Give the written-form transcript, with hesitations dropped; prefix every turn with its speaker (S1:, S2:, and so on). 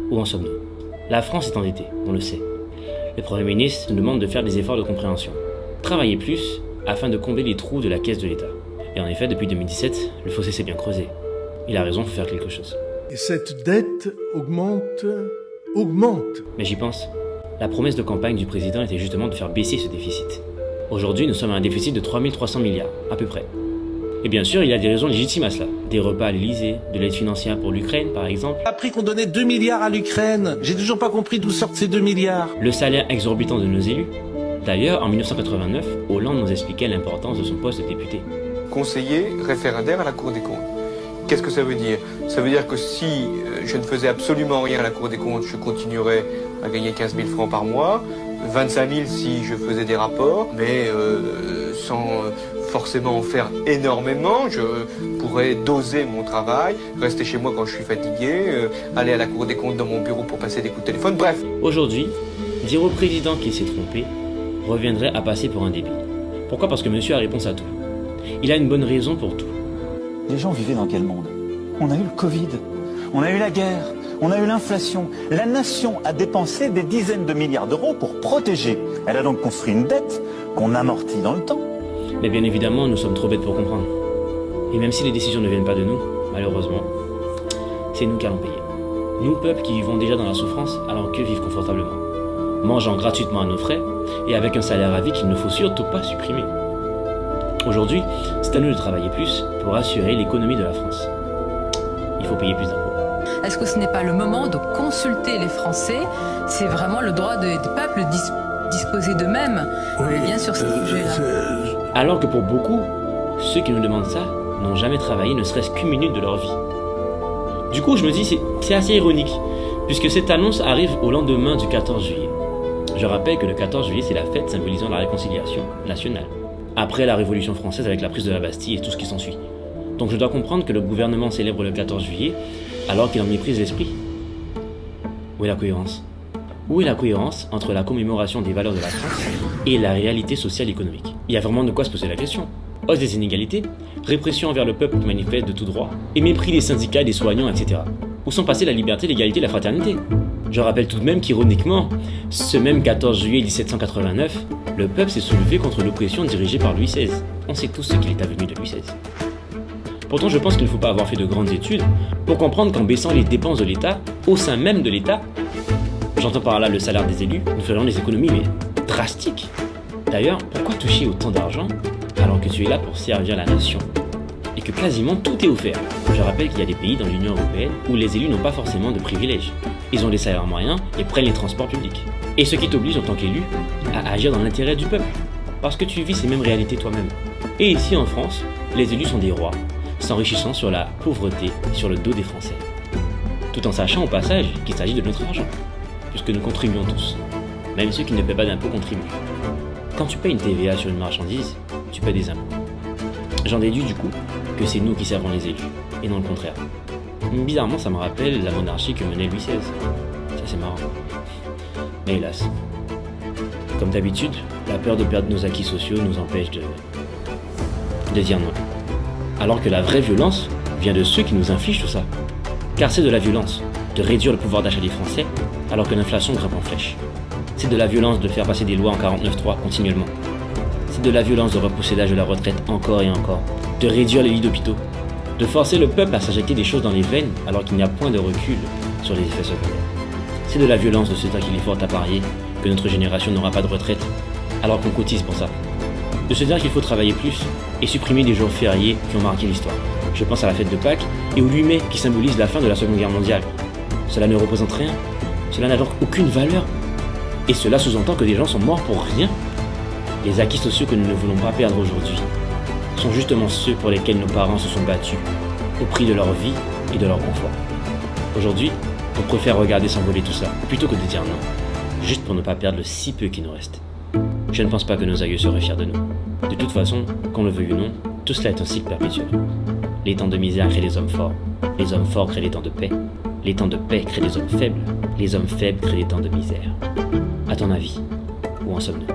S1: Où en sommes-nous? La France est endettée, on le sait. Le Premier ministre nous demande de faire des efforts de compréhension. Travailler plus afin de combler les trous de la caisse de l'État. Et en effet, depuis 2017, le fossé s'est bien creusé. Il a raison, il faut faire quelque chose.
S2: Et cette dette augmente.
S1: Mais j'y pense. La promesse de campagne du président était justement de faire baisser ce déficit. Aujourd'hui, nous sommes à un déficit de 3300 milliards, à peu près. Et bien sûr, il y a des raisons légitimes à cela. Des repas à l'Élysée, de l'aide financière pour l'Ukraine, par exemple.
S3: On a appris qu'on donnait 2 milliards à l'Ukraine. J'ai toujours pas compris d'où sortent ces 2 milliards.
S1: Le salaire exorbitant de nos élus. D'ailleurs, en 1989, Hollande nous expliquait l'importance de son poste de député.
S4: Conseiller référendaire à la Cour des comptes. Qu'est-ce que ça veut dire? Ça veut dire que si je ne faisais absolument rien à la Cour des comptes, je continuerais à gagner 15 000 francs par mois, 25 000 si je faisais des rapports, mais sans forcément en faire énormément. Je pourrais doser mon travail, rester chez moi quand je suis fatigué, aller à la Cour des comptes dans mon bureau pour passer des coups de téléphone, bref.
S1: Aujourd'hui, dire au président qu'il s'est trompé reviendrait à passer pour un débile. Pourquoi? Parce que monsieur a réponse à tout. Il a une bonne raison pour tout.
S5: Les gens vivaient dans quel monde? On a eu le Covid, on a eu la guerre, on a eu l'inflation. La nation a dépensé des dizaines de milliards d'euros pour protéger. Elle a donc construit une dette qu'on amortit dans le temps.
S1: Mais bien évidemment, nous sommes trop bêtes pour comprendre. Et même si les décisions ne viennent pas de nous, malheureusement, c'est nous qui allons payer. Nous, peuple qui vivons déjà dans la souffrance, alors que vivre confortablement. Mangeant gratuitement à nos frais, et avec un salaire à vie qu'il ne faut surtout pas supprimer. Aujourd'hui, c'est à nous de travailler plus pour assurer l'économie de la France. Il faut payer plus d'impôts.
S6: Est-ce que ce n'est pas le moment de consulter les Français? C'est vraiment le droit des peuples de disposer d'eux-mêmes, bien sur ces sujets-là.
S1: Alors que pour beaucoup, ceux qui nous demandent ça n'ont jamais travaillé ne serait-ce qu'une minute de leur vie. Du coup, je me dis, c'est assez ironique, puisque cette annonce arrive au lendemain du 14 juillet. Je rappelle que le 14 juillet, c'est la fête symbolisant la réconciliation nationale. Après la Révolution française avec la prise de la Bastille et tout ce qui s'ensuit. Donc je dois comprendre que le gouvernement célèbre le 14 juillet alors qu'il en méprise l'esprit. Où est la cohérence? Où est la cohérence entre la commémoration des valeurs de la France et la réalité sociale et économique? Il y a vraiment de quoi se poser la question. Hausse des inégalités, répression envers le peuple qui manifeste de tout droit, et mépris des syndicats, des soignants, etc. Où sont passées la liberté, l'égalité, la fraternité? Je rappelle tout de même qu'ironiquement, ce même 14 juillet 1789, le peuple s'est soulevé contre l'oppression dirigée par Louis XVI. On sait tous ce qu'il est avenu de Louis XVI. Pourtant, je pense qu'il ne faut pas avoir fait de grandes études pour comprendre qu'en baissant les dépenses de l'État, au sein même de l'État, j'entends par là le salaire des élus, nous ferions des économies mais drastiques. D'ailleurs, pourquoi toucher autant d'argent alors que tu es là pour servir la nation et que quasiment tout est offert? Je rappelle qu'il y a des pays dans l'Union européenne où les élus n'ont pas forcément de privilèges. Ils ont des salaires moyens et prennent les transports publics. Et ce qui t'oblige en tant qu'élu à agir dans l'intérêt du peuple. Parce que tu vis ces mêmes réalités toi-même. Et ici en France, les élus sont des rois, s'enrichissant sur la pauvreté, sur le dos des Français. Tout en sachant au passage qu'il s'agit de notre argent, puisque nous contribuons tous. Même ceux qui ne paient pas d'impôts contribuent. Quand tu payes une TVA sur une marchandise, tu paies des impôts. J'en déduis du coup que c'est nous qui servons les élus, et non le contraire. Bizarrement, ça me rappelle la monarchie que menait Louis XVI. Ça c'est marrant. Mais hélas. Comme d'habitude, la peur de perdre nos acquis sociaux nous empêche de dire non. Alors que la vraie violence vient de ceux qui nous infligent tout ça. Car c'est de la violence de réduire le pouvoir d'achat des Français alors que l'inflation grimpe en flèche. C'est de la violence de faire passer des lois en 49.3 continuellement. C'est de la violence de repousser l'âge de la retraite encore et encore, de réduire les lits d'hôpitaux, de forcer le peuple à s'injecter des choses dans les veines alors qu'il n'y a point de recul sur les effets secondaires. C'est de la violence de se dire qu'il est fort à parier que notre génération n'aura pas de retraite alors qu'on cotise pour ça. De se dire qu'il faut travailler plus et supprimer des jours fériés qui ont marqué l'histoire. Je pense à la fête de Pâques et au 8 mai qui symbolise la fin de la Seconde Guerre mondiale. Cela ne représente rien, cela n'a donc aucune valeur. Et cela sous-entend que des gens sont morts pour rien. Les acquis sociaux que nous ne voulons pas perdre aujourd'hui sont justement ceux pour lesquels nos parents se sont battus, au prix de leur vie et de leur confort. Aujourd'hui, on préfère regarder s'envoler tout ça, plutôt que de dire non, juste pour ne pas perdre le si peu qui nous reste. Je ne pense pas que nos aïeux seraient fiers de nous. De toute façon, qu'on le veuille ou non, tout cela est un cycle perpétuel. Les temps de misère créent des hommes forts, les hommes forts créent des temps de paix, les temps de paix créent des hommes faibles, les hommes faibles créent des temps de misère. À ton avis, où en sommes-nous ?